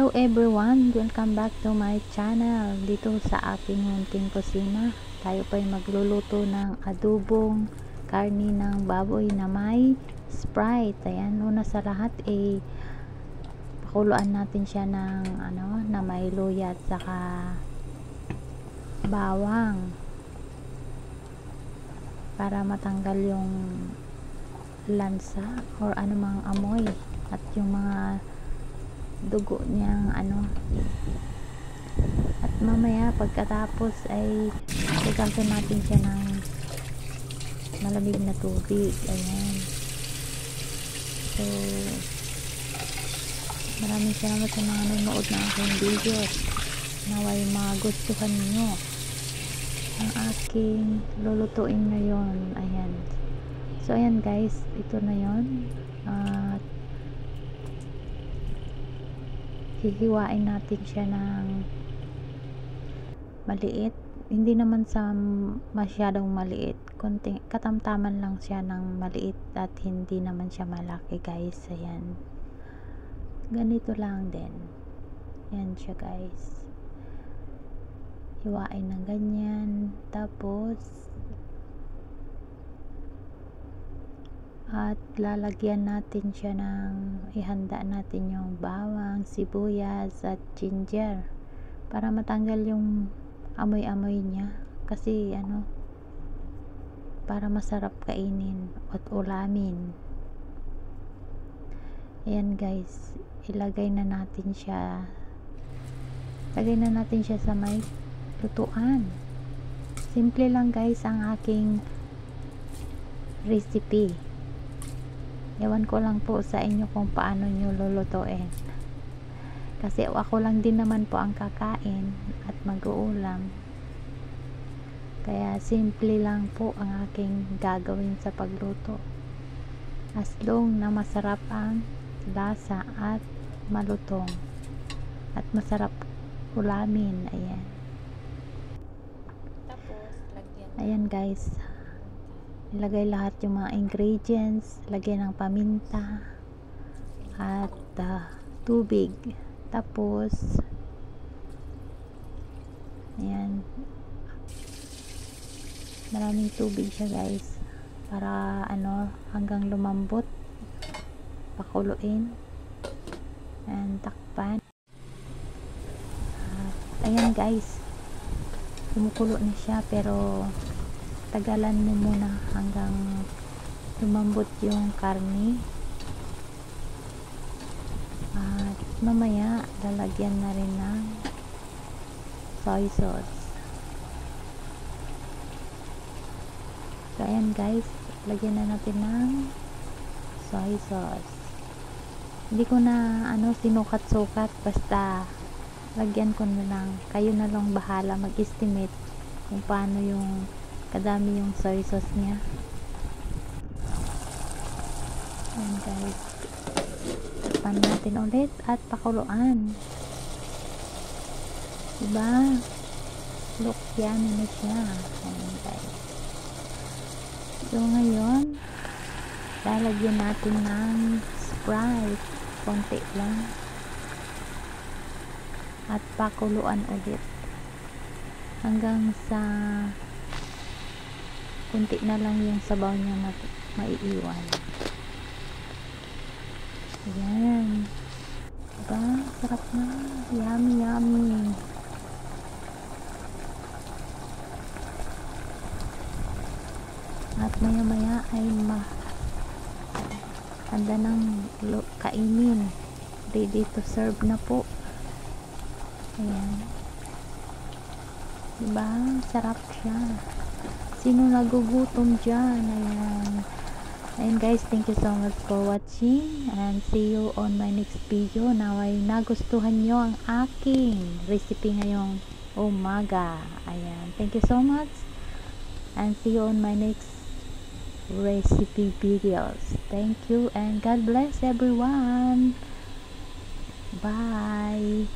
Hello everyone! Welcome back to my channel. Dito sa aking munting kusina, tayo po'y magluluto ng adobong karni ng baboy na may Sprite. Ayan, una sa lahat pakuluan natin siya ng na may luya at saka bawang para matanggal yung lansa or anumang amoy at yung mga dugo niyang at mamaya pagkatapos ay igasan natin siya ng malamig na tubig. Ayan, so maraming salamat sa mga nanonood ng aking videos. Naway magustuhan niyo ang aking lulutuin ngayon. Ayan, so ayan guys, ito na yon. At hihiwain natin siya ng maliit, hindi naman sa masyadong maliit, konting katamtaman lang siya ng maliit at hindi naman siya malaki guys. Ayan, ganito lang din yan siya guys, hiwain ng ganyan, tapos at lalagyan natin siya ng ihanda natin yung bawang, sibuyas at ginger para matanggal yung amoy-amoy niya, kasi para masarap kainin at ulamin. Ayan guys, ilagay na natin siya, sa may lutuan. Simple lang guys ang aking recipe. Ewan ko lang po sa inyo kung paano nyo lulutuin, kasi ako lang din naman po ang kakain at mag-uulam, kaya simple lang po ang aking gagawin sa pagluto, as long na masarap ang lasa at malutong at masarap ulamin. Ayan, tapos ayan guys, ilagay lahat yung mga ingredients, lagyan ng paminta at tubig, tapos ayan, maraming tubig siya guys para hanggang lumambot, pakuluin and takpan. At ayan guys, kumukulo na siya, pero tagalan mo muna hanggang lumambot yung karni, at mamaya lalagyan na rin ng soy sauce. So ayan guys, lagyan na natin ng soy sauce. Hindi ko na sinukat-sukat, basta lagyan ko na lang. Kayo na lang bahala mag-estimate kung paano yung kadami yung soy sauce niya. Ayan guys, takpan natin ulit at pakuluan. Diba? Look, yan na siya. Ayan guys, so ngayon lalagyan natin ng Sprite, konti lang, at pakuluan ulit hanggang sa kunti na lang yung sabaw niya maiiwan. Ayan, diba? Sarap na, yummy yummy. At maya maya ay handa ng kainin, ready to serve na po. Ayan, diba? Sarap siya. Sino nagugutom dyan? Ayan guys, thank you so much for watching and see you on my next video. Naway nagustuhan nyo ang aking recipe ngayong umaga. Ayan, thank you so much and see you on my next recipe videos. Thank you and God bless everyone. Bye.